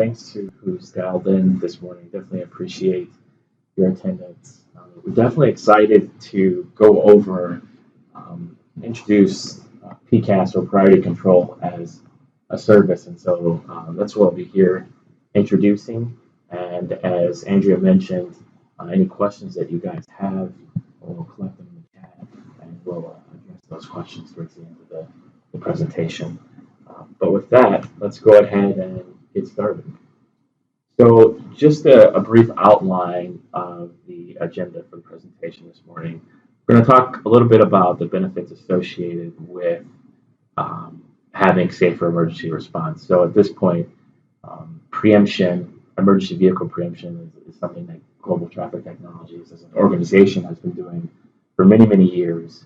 thanks to who's dialed in this morning. Definitely appreciate your attendance. We're definitely excited to go over, introduce PCAS or Priority Control as a service. And so that's what we'll be here introducing. And as Andrea mentioned, any questions that you guys have, we'll collect them in the chat and we'll address those questions towards the end of the presentation. But with that, let's go ahead and get started. So just a brief outline of the agenda for the presentation this morning. We're going to talk a little bit about the benefits associated with having safer emergency response. So at this point, preemption, emergency vehicle preemption is something that Global Traffic Technologies as an organization has been doing for many, many years.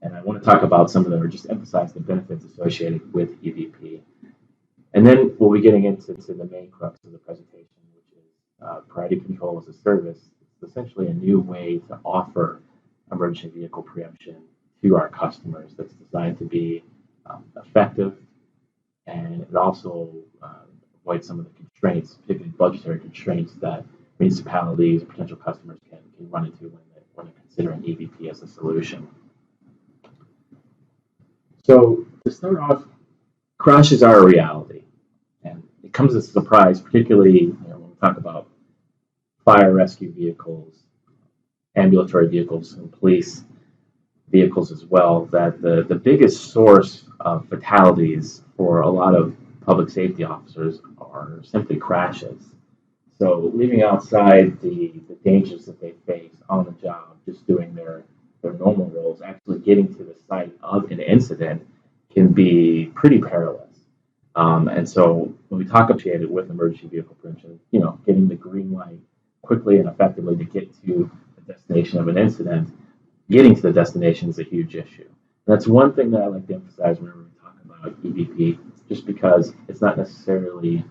And I want to talk about some of them, or just emphasize the benefits associated with EVP. And then we'll be getting into the main crux of the presentation, which is Priority Control as a service. It's essentially a new way to offer emergency vehicle preemption to our customers that's designed to be effective, and it also avoids some of the constraints, particularly budgetary constraints, that municipalities or potential customers can run into when they're considering EVP as a solution. So to start off, crashes are a reality, and it comes as a surprise, particularly when we talk about fire rescue vehicles, ambulatory vehicles, and police vehicles as well, that the biggest source of fatalities for a lot of public safety officers are simply crashes. So leaving outside the dangers that they face on the job, just doing their normal roles, actually getting to the site of an incident can be pretty perilous. And so when we talk associated with emergency vehicle prevention, getting the green light quickly and effectively to get to the destination of an incident, getting to the destination is a huge issue. And that's one thing that I like to emphasize whenever we talk about EVP, just because it's not necessarily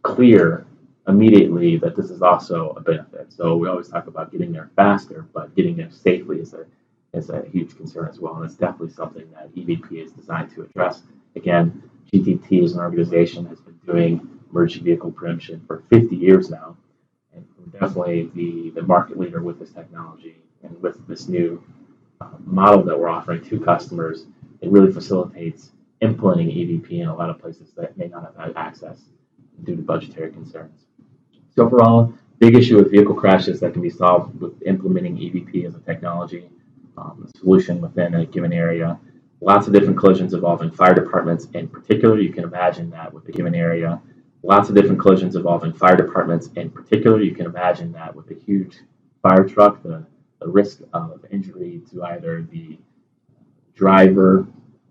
clear immediately that this is also a benefit. So we always talk about getting there faster, but getting there safely is a huge concern as well. And it's definitely something that EVP is designed to address. Again, GTT as an organization has been doing emergency vehicle preemption for 50 years now. And we're definitely the market leader with this technology and with this new model that we're offering to customers. It really facilitates implementing EVP in a lot of places that may not have had access due to budgetary concerns. So overall, big issue with vehicle crashes that can be solved with implementing EVP as a technology solution within a given area. Lots of different collisions involving fire departments in particular. You can imagine that with a given area. Lots of different collisions involving fire departments in particular. You can imagine that with a huge fire truck, the risk of injury to either the driver,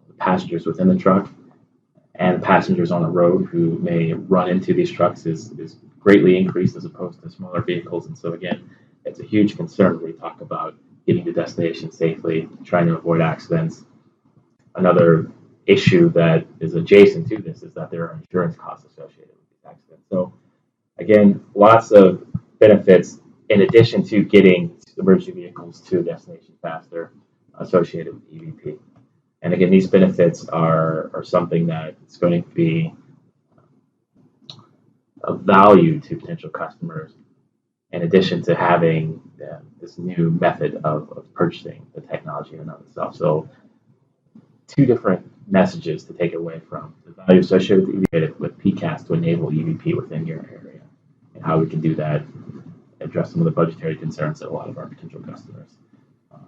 the passengers within the truck, and passengers on the road who may run into these trucks is greatly increased as opposed to smaller vehicles. And so again, it's a huge concern when we talk about getting to destination safely, trying to avoid accidents. Another issue that is adjacent to this is that there are insurance costs associated with these accidents. So again, lots of benefits in addition to getting emergency vehicles to a destination faster associated with EVP. And again, these benefits are something that is going to be of value to potential customers, in addition to having this new method of purchasing the technology in and of itself. So two different messages to take away from: the value associated with PCAS to enable EVP within your area, and how we can do that, address some of the budgetary concerns that a lot of our potential customers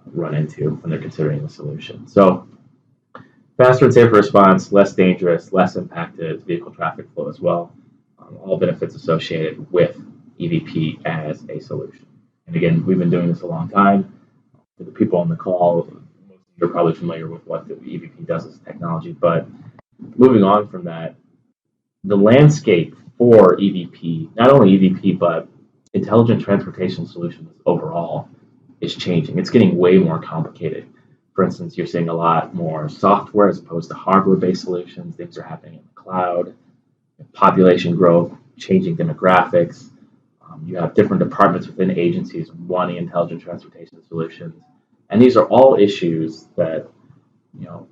run into when they're considering the solution. So faster and safer response, less dangerous, less impacted vehicle traffic flow as well. All benefits associated with EVP as a solution. And again, we've been doing this a long time. For the people on the call, most of you are probably familiar with what the EVP does as a technology. But moving on from that, the landscape for EVP, not only EVP, but intelligent transportation solutions overall, is changing. It's getting way more complicated. For instance, you're seeing a lot more software as opposed to hardware-based solutions. Things are happening in the cloud, population growth, changing demographics. You have different departments within agencies wanting intelligent transportation solutions. And these are all issues that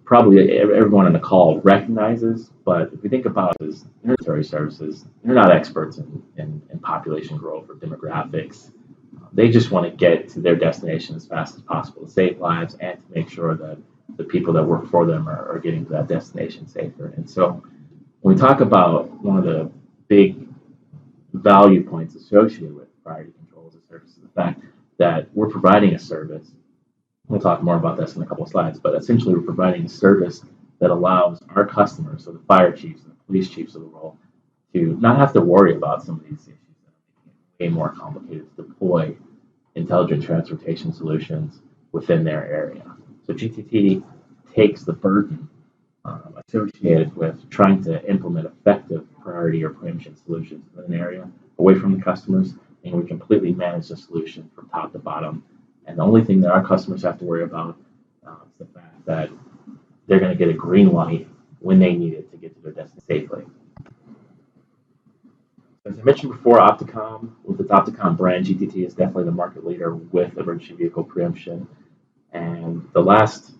probably everyone on the call recognizes, but if we think about it as military services, they're not experts in population growth or demographics. They just want to get to their destination as fast as possible to save lives and to make sure that the people that work for them are getting to that destination safer. And so when we talk about one of the big value points associated with priority control as a service is the fact that we're providing a service. We'll talk more about this in a couple of slides, but essentially we're providing a service that allows our customers, so the fire chiefs and the police chiefs of the world, to not have to worry about some of these issues that are making it way more complicated to deploy intelligent transportation solutions within their area. So GTT takes the burden associated with trying to implement effective priority or preemption solutions in an area away from the customers, and we completely manage the solution from top to bottom. And the only thing that our customers have to worry about is the fact that they're going to get a green light when they need it to get to their destination safely. As I mentioned before, Opticom, with its Opticom brand, GTT is definitely the market leader with emergency vehicle preemption. And the last,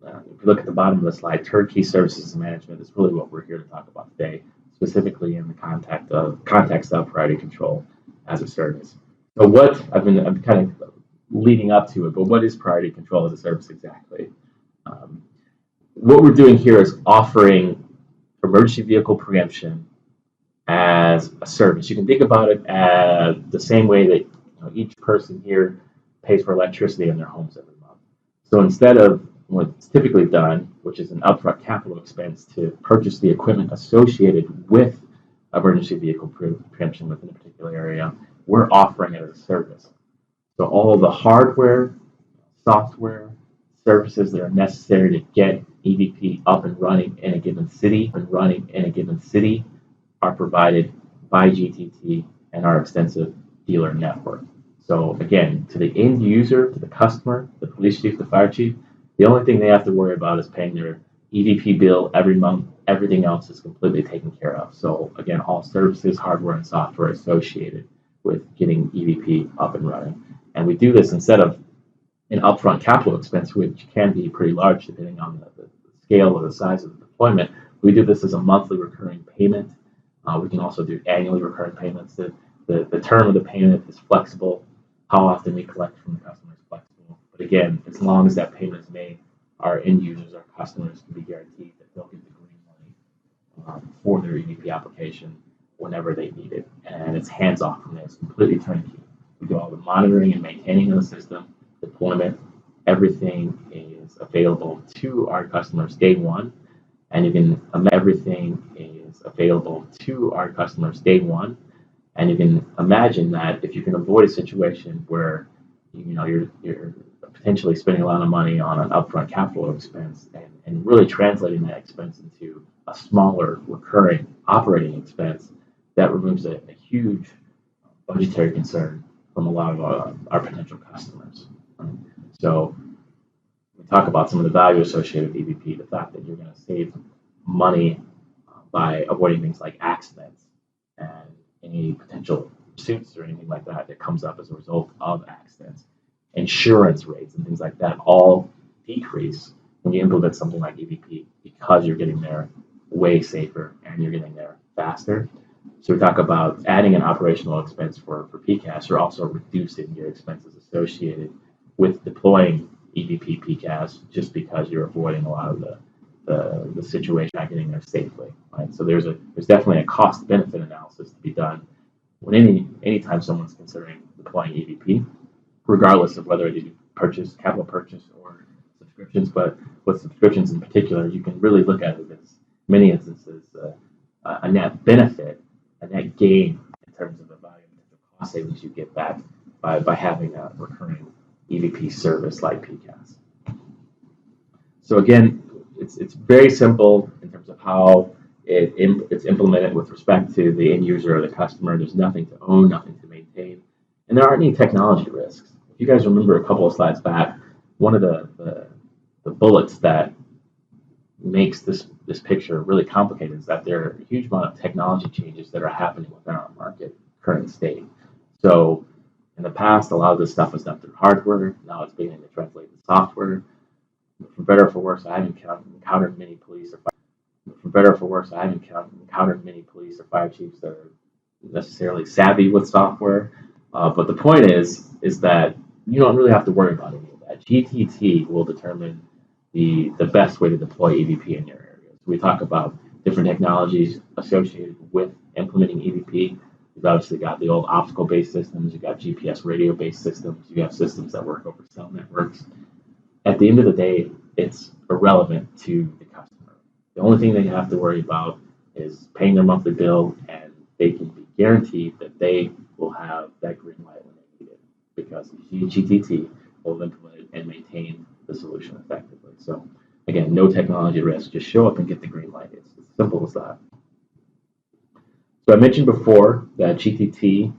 if you look at the bottom of the slide, turnkey services and management is really what we're here to talk about today, specifically in the context of priority control as a service. So what I'm kind of leading up to it, but what is priority control as a service exactly? What we're doing here is offering emergency vehicle preemption as a service. You can think about it as the same way that each person here pays for electricity in their homes every month. So instead of what's typically done, which is an upfront capital expense to purchase the equipment associated with emergency vehicle preemption within a particular area, we're offering it as a service. So all of the hardware, software, services that are necessary to get EVP up and running in a given city are provided by GTT and our extensive dealer network. So again, to the end user, to the customer, the police chief, the fire chief, the only thing they have to worry about is paying their EVP bill every month. Everything else is completely taken care of. So again, all services, hardware, and software associated with getting EVP up and running. And we do this instead of an upfront capital expense, which can be pretty large depending on the scale or the size of the deployment. We do this as a monthly recurring payment. We can also do annually recurring payments. The term of the payment is flexible. How often we collect from the customer is flexible. But again, as long as that payment is made, our end users, our customers can be guaranteed that they'll get the green money for their EVP application whenever they need it. And it's hands-off from there. It's completely turnkey. We do all the monitoring and maintaining of the system, deployment. Everything is available to our customers day one. And you can everything is available to our customers day one. And you can imagine that if you can avoid a situation where you're potentially spending a lot of money on an upfront capital expense and really translating that expense into a smaller recurring operating expense, that removes a huge budgetary concern from a lot of our potential customers. So we talk about some of the value associated with EVP, the fact that you're going to save money by avoiding things like accidents and any potential suits or anything like that that comes up as a result of accidents. Insurance rates and things like that all decrease when you implement something like EVP because you're getting there way safer and you're getting there faster. So we talk about adding an operational expense for PCAS. You're also reducing your expenses associated with deploying EVP PCAS just because you're avoiding a lot of the situation not getting there safely. Right? So there's definitely a cost benefit analysis to be done when anytime someone's considering deploying EVP, regardless of whether you purchase capital purchase or subscriptions. But with subscriptions in particular, you can really look at it as many instances a net benefit, a net gain in terms of the value and the cost savings you get back by having a recurring EVP service like PCAS. So again, it's very simple in terms of how it's implemented with respect to the end user or the customer. There's nothing to own, nothing to maintain, and there aren't any technology risks. If you guys remember a couple of slides back, one of the bullets that makes this picture really complicated is that there are a huge amount of technology changes that are happening within our market current state. So in the past, a lot of this stuff was done through hardware. Now it's beginning to translate to software. For better or for worse, I haven't encountered many police or for better or for worse, I haven't encountered many police or fire chiefs that are necessarily savvy with software. But the point is that you don't really have to worry about any of that. GTT will determine the best way to deploy EVP in your area. So we talk about different technologies associated with implementing EVP. You've obviously got the old optical-based systems. You've got GPS radio-based systems. You have systems that work over cell networks. At the end of the day, it's irrelevant to the customer. The only thing they have to worry about is paying their monthly bill, and they can be guaranteed that they will have that green light when they need it because GTT will implement it and maintain the solution effectively. So again, no technology risk. Just show up and get the green light. It's as simple as that. So I mentioned before that GTT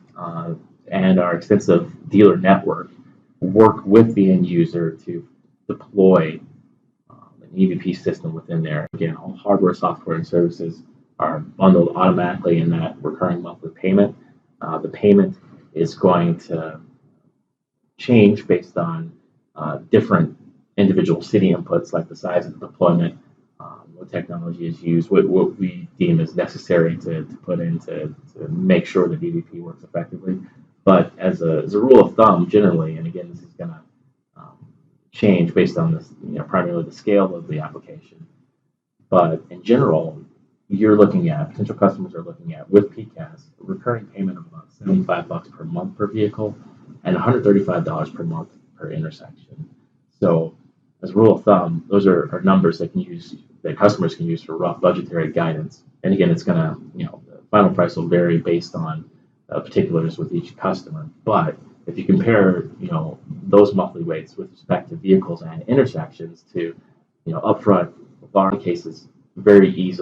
and our extensive dealer network work with the end user to deploy an EVP system within there. Again, all hardware, software, and services are bundled automatically in that recurring monthly payment. The payment is going to change based on different individual city inputs, like the size of the deployment, what technology is used, what we deem as necessary to put in to make sure that EVP works effectively. But as a rule of thumb, generally, and again, this is going to change based on this, primarily the scale of the application. But in general, potential customers are looking at, with PCAS, a recurring payment of about $75 per month per vehicle and $135 per month per intersection. So as a rule of thumb, those are numbers that customers can use for rough budgetary guidance. And again, it's going to, the final price will vary based on particulars with each customer. But if you compare, those monthly rates with respect to vehicles and intersections to, upfront, in cases, very easy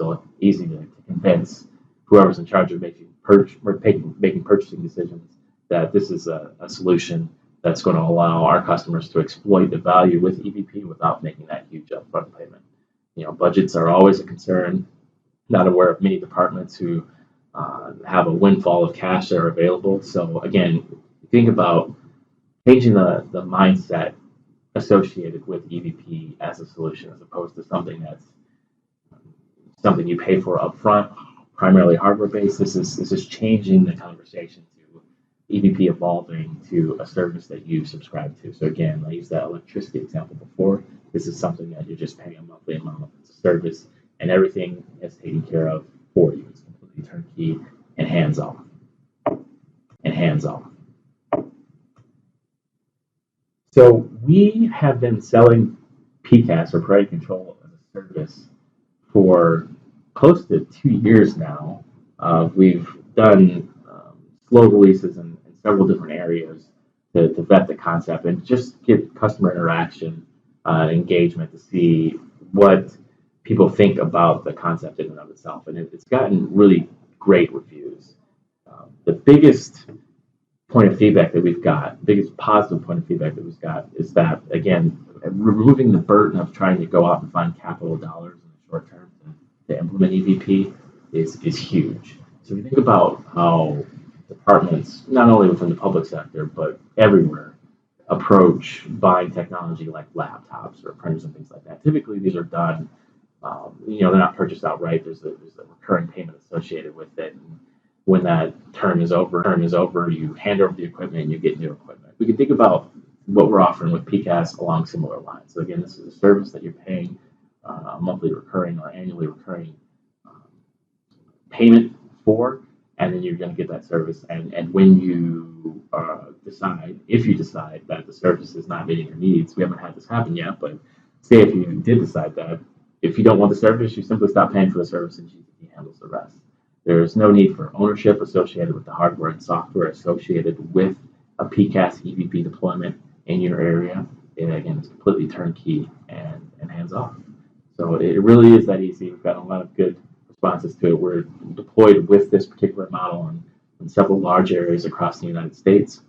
to convince whoever's in charge of making purchasing decisions that this is a solution that's going to allow our customers to exploit the value with EVP without making that huge upfront payment. Budgets are always a concern. Not aware of many departments who have a windfall of cash that are available. So again, think about changing the mindset associated with EVP as a solution, as opposed to something you pay for upfront, primarily hardware-based. This is changing the conversation to EVP evolving to a service that you subscribe to. So again, I used that electricity example before. This is something that you're just paying a monthly amount. It's a service, and everything is taken care of for you. It's completely turnkey and hands-off. So we have been selling PCAS, or Priority Control, as a service for close to 2 years now. We've done slow releases in several different areas to vet the concept and just get customer interaction engagement to see what people think about the concept in and of itself. And it's gotten really great reviews. The biggest point of feedback that we've got, biggest positive point of feedback that we've got is that, again, removing the burden of trying to go out and find capital dollars in the short term to implement EVP is huge. So if you think about how departments, not only within the public sector, but everywhere, approach buying technology like laptops or printers and things like that. Typically, these are done, they're not purchased outright. There's a recurring payment associated with it. And when that term is over, you hand over the equipment and you get new equipment. We can think about what we're offering with PCAS along similar lines. So again, this is a service that you're paying a monthly recurring or annually recurring payment for, and then you're going to get that service. And when you if you decide that the service is not meeting your needs, we haven't had this happen yet, but say if you did decide that, if you don't want the service, you simply stop paying for the service and GTT handles the rest. There's no need for ownership associated with the hardware and software associated with a PCAS EVP deployment in your area. And again, it's completely turnkey and hands-off. So it really is that easy. We've got a lot of good responses to it. We're deployed with this particular model in several large areas across the United States.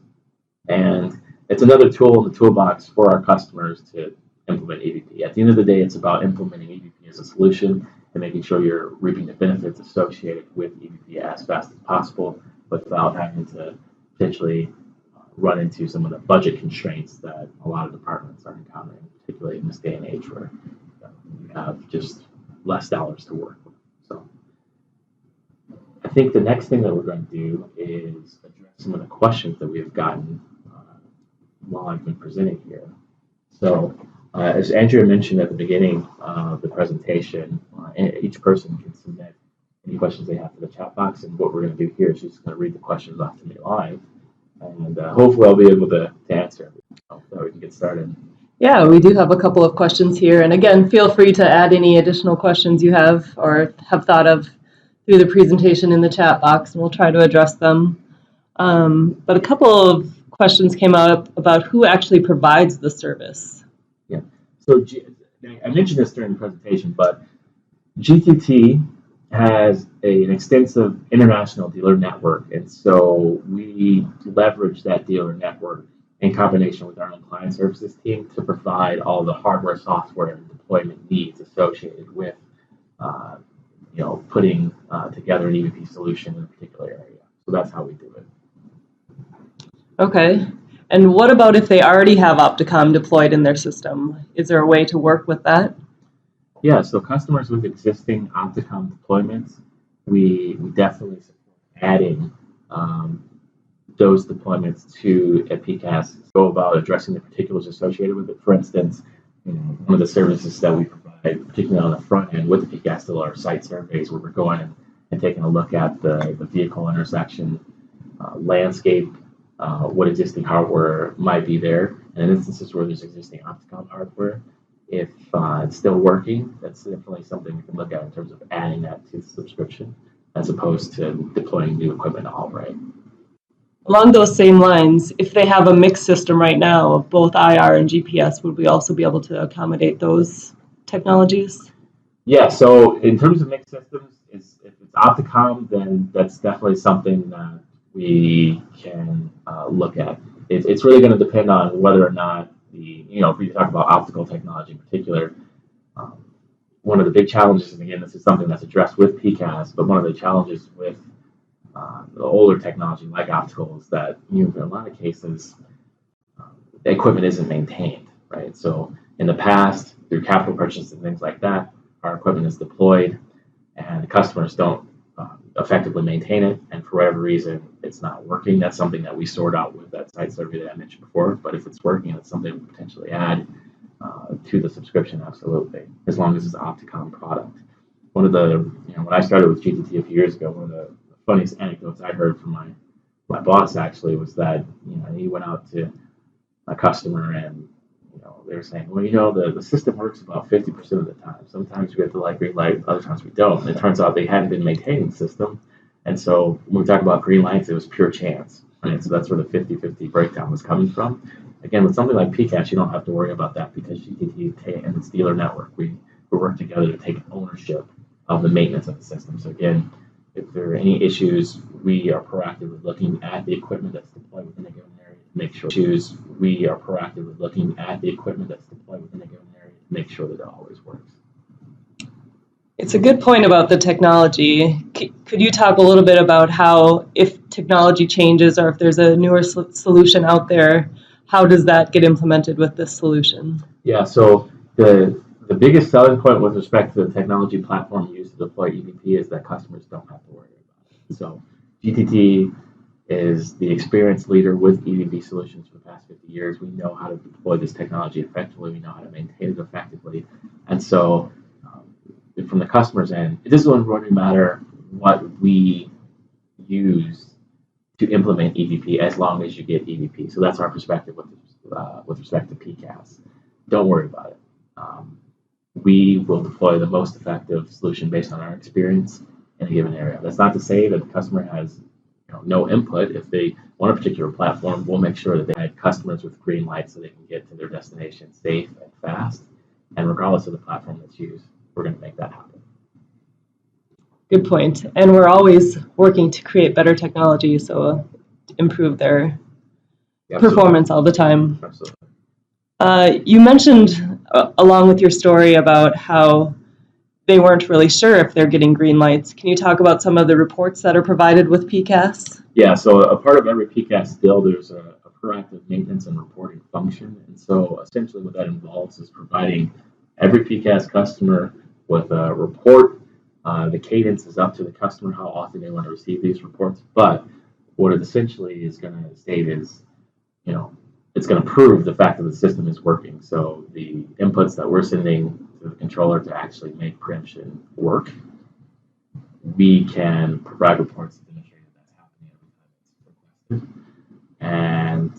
And it's another tool in the toolbox for our customers to implement EVP. At the end of the day, it's about implementing EVP as a solution and making sure you're reaping the benefits associated with EVP as fast as possible without having to potentially run into some of the budget constraints that a lot of departments are encountering. particularly in this day and age where you have just less dollars to work with. So I think the next thing that we're going to do is address some of the questions that we have gotten while I've been presenting here. So as Andrea mentioned at the beginning of the presentation, each person can submit any questions they have to the chat box, and what we're going to do here is just going to read the questions off to me live, and hopefully I'll be able to answer so that we can get started. Yeah, we do have a couple of questions here, and again, feel free to add any additional questions you have or have thought of through the presentation in the chat box, and we'll try to address them. But a couple of questions came up about who actually provides the service. Yeah, so I mentioned this during the presentation, but GTT has an extensive international dealer network, and so we leverage that dealer network in combination with our own client services team to provide all the hardware, software, and deployment needs associated with putting together an EVP solution in a particular area. So that's how we do it. Okay. And what about if they already have Opticom deployed in their system? Is there a way to work with that? Yeah, so customers with existing Opticom deployments, we definitely support adding those deployments to a PCAS. Go about addressing the particulars associated with it. For instance, one of the services that we provide, particularly on the front end with the PCAS, still are site surveys where we're going and taking a look at the vehicle intersection landscape, what existing hardware might be there, and in instances where there's existing Opticom hardware, if it's still working, that's definitely something we can look at in terms of adding that to the subscription as opposed to deploying new equipment outright. Along those same lines, if they have a mixed system right now of both IR and GPS, would we also be able to accommodate those technologies? Yeah, so in terms of mixed systems, if it's Opticom, then that's definitely something that we can look at. It's really going to depend on whether or not if we talk about optical technology in particular, one of the big challenges, and again, this is something that's addressed with PCAS, but one of the challenges with the older technology like optical is that in a lot of cases, the equipment isn't maintained, right? So in the past, through capital purchases and things like that, our equipment is deployed and the customers don't effectively maintain it, and for whatever reason, it's not working. That's something that we sort out with that site survey that I mentioned before, but if it's working, it's something we potentially add to the subscription, absolutely, as long as it's an Opticom product. One of the, when I started with GTT a few years ago, one of the funniest anecdotes I heard from my boss actually was that, he went out to a customer and, they were saying, well, the system works about 50% of the time. Sometimes we have the light, green light, other times we don't. And it turns out they hadn't been maintaining the system. And so when we talk about green lights, it was pure chance. Right? So that's where the 50-50 breakdown was coming from. Again, with something like PCAS, you don't have to worry about that because GTT and its dealer network, we work together to take ownership of the maintenance of the system. So again, if there are any issues, we are proactively looking at the equipment that's deployed within a given area to make sure make sure that it always works. It's a good point about the technology. Could you talk a little bit about how, if technology changes or if there's a newer solution out there, how does that get implemented with this solution? Yeah, so the biggest selling point with respect to the technology platform used to deploy EVP is that customers don't have to worry about it. So GTT is the experienced leader with EVP solutions for the past 50 years. We know how to deploy this technology effectively. We know how to maintain it effectively. And so from the customer's end, it doesn't really matter what we use to implement EVP as long as you get EVP. So that's our perspective with respect to PCAS. Don't worry about it. We will deploy the most effective solution based on our experience in a given area. That's not to say that the customer has no input. If they want a particular platform, we'll make sure that they have customers with green lights so they can get to their destination safe and fast. And regardless of the platform that's used, we're going to make that happen. Good point. And we're always working to create better technology, so improve their performance all the time. Absolutely. You mentioned, along with your story, about how they weren't really sure if they're getting green lights. Can you talk about some of the reports that are provided with PCAS? Yeah, so a part of every PCAS still, there's a proactive maintenance and reporting function. And so essentially what that involves is providing every PCAS customer with a report. The cadence is up to the customer how often they want to receive these reports. But what it essentially is going to state is, it's going to prove the fact that the system is working. So the inputs that we're sending to the controller to actually make preemption work, we can provide reports to demonstrate that that's happening every time it's requested. And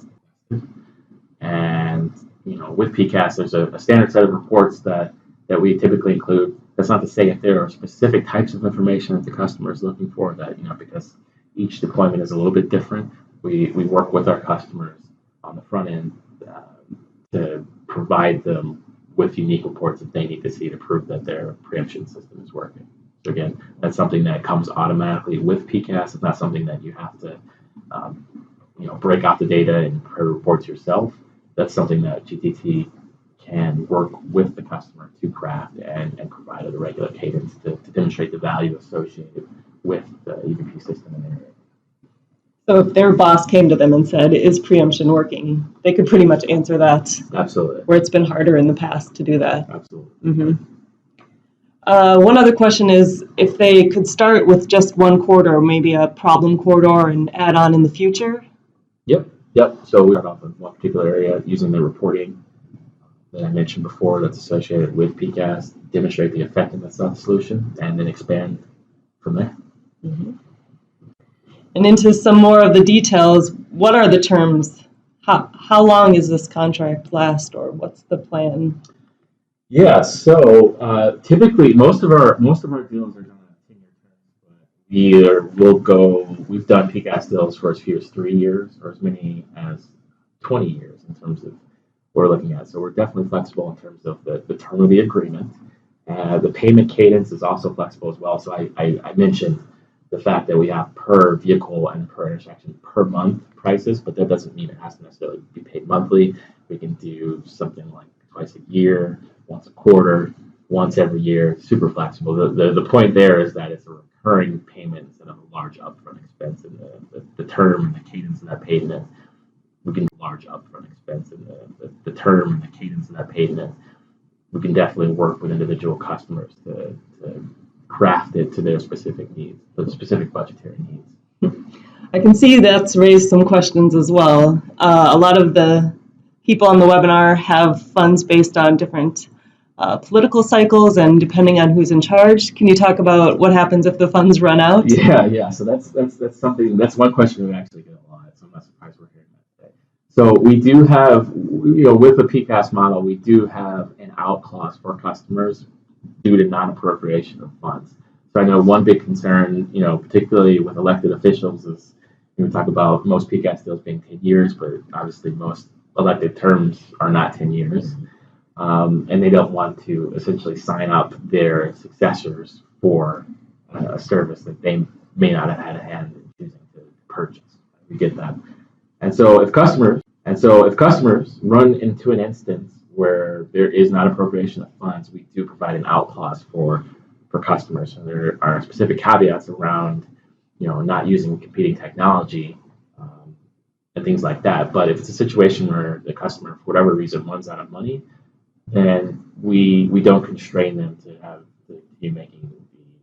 with PCAS, there's a standard set of reports that we typically include. That's not to say if there are specific types of information that the customer is looking for that, because each deployment is a little bit different, we work with our customers on the front end to provide them with unique reports that they need to see to prove that their preemption system is working. So again, that's something that comes automatically with PCAS. It's not something that you have to, break out the data and prepare reports yourself. That's something that GTT can work with the customer to craft and provide at a regular cadence to demonstrate the value associated with the EVP system in their area. So if their boss came to them and said, is preemption working? They could pretty much answer that. Absolutely. Where it's been harder in the past to do that. Absolutely. Mm-hmm. One other question is if they could start with just one corridor, maybe a problem corridor, and add on in the future? Yep. So we start off in one particular area using the reporting that I mentioned before that's associated with PCAS, demonstrate the effectiveness of the solution, and then expand from there. Mm-hmm. And into some more of the details, what are the terms? How long is this contract last, or what's the plan? Yeah, so typically most of our deals are done on a 10-year term, but we've done PCAS deals for as few as 3 years or as many as 20 years in terms of what we're looking at. So we're definitely flexible in terms of the term of the agreement. The payment cadence is also flexible as well. So I mentioned the fact that we have per vehicle and per intersection per month prices, but that doesn't mean it has to necessarily be paid monthly. We can do something like twice a year, once a quarter, once every year, super flexible. The point there is that it's a recurring payment instead of a large upfront expense, and the term and the cadence of that payment, we can do large upfront expense, and the term and the cadence of that payment, we can definitely work with individual customers to craft it to their specific needs, to the specific budgetary needs. I can see that's raised some questions as well. A lot of the people on the webinar have funds based on different political cycles and depending on who's in charge. Can you talk about what happens if the funds run out? Yeah. So that's one question we actually get a lot. So I'm not surprised we're hearing that today. So we do have, with the PCAS model, we do have an out clause for customers due to non-appropriation of funds. So I know one big concern, particularly with elected officials, is we talk about most PCAS deals being 10 years, but obviously most elected terms are not 10 years. And they don't want to essentially sign up their successors for a service that they may not have had a hand in choosing to purchase. We get that. And so if customers run into an instance where there is not appropriation of funds, we do provide an out clause for customers. So there are specific caveats around, not using competing technology and things like that. But if it's a situation where the customer, for whatever reason, runs out of money, then we don't constrain them to have to be making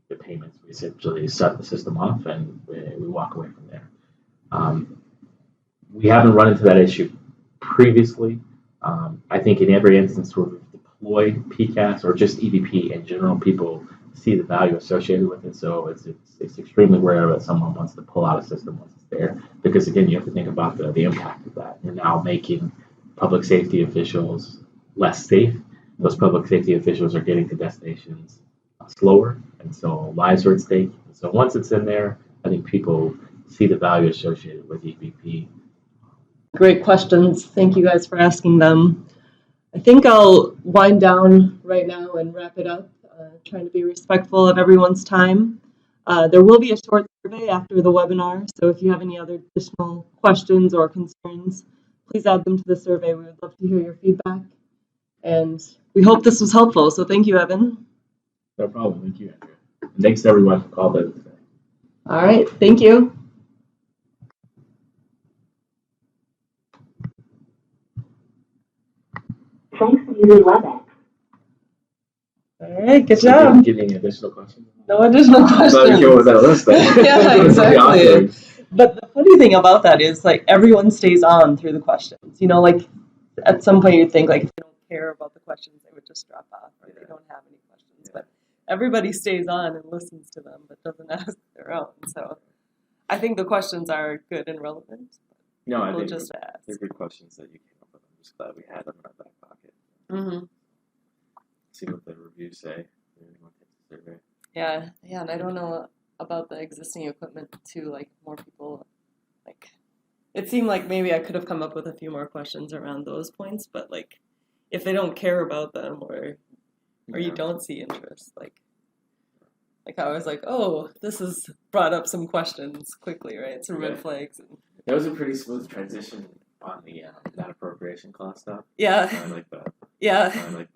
the payments. We essentially set the system off and we walk away from there. We haven't run into that issue previously. I think in every instance where we've deployed PCAS or just EVP in general, people see the value associated with it. So it's extremely rare that someone wants to pull out a system once it's there, because again, you have to think about the impact of that. You're now making public safety officials less safe. Those public safety officials are getting to destinations slower, and so lives are at stake. So once it's in there, I think people see the value associated with EVP. Great questions. Thank you guys for asking them. I think I'll wind down right now and wrap it up, trying to be respectful of everyone's time. There will be a short survey after the webinar, so if you have any other additional questions or concerns, please add them to the survey. We would love to hear your feedback. And we hope this was helpful. So thank you, Evan. No problem. Thank you, Andrea. And thanks to everyone for calling in today. All right. Thank you. Thanks for using WebEx. All right, good So job. Give me any additional questions? No additional I thought we came up with questions. that list then. Yeah, It was really exactly. awkward. But the funny thing about that is, like, everyone stays on through the questions. You know, like, at some point you'd think, like, if they don't care about the questions, they would just drop off, or they don't have any questions. But everybody stays on and listens to them, but doesn't ask their own. So I think the questions are good and relevant. No, I We'll think just ask. they're good questions that you came up with. I'm just glad we had them in our back pocket. Mm-hmm. See what the reviews say. Anyone takes the survey. Yeah, and I don't know about the existing equipment too. Like, more people, like, it seemed like maybe I could have come up with a few more questions around those points, but like, if they don't care about them or you Yeah. don't see interest, like I was like, oh, this has brought up some questions quickly, right? Some red Right. flags. And, That was a pretty smooth transition on the that appropriation clause stuff. yeah, I like that. yeah. I like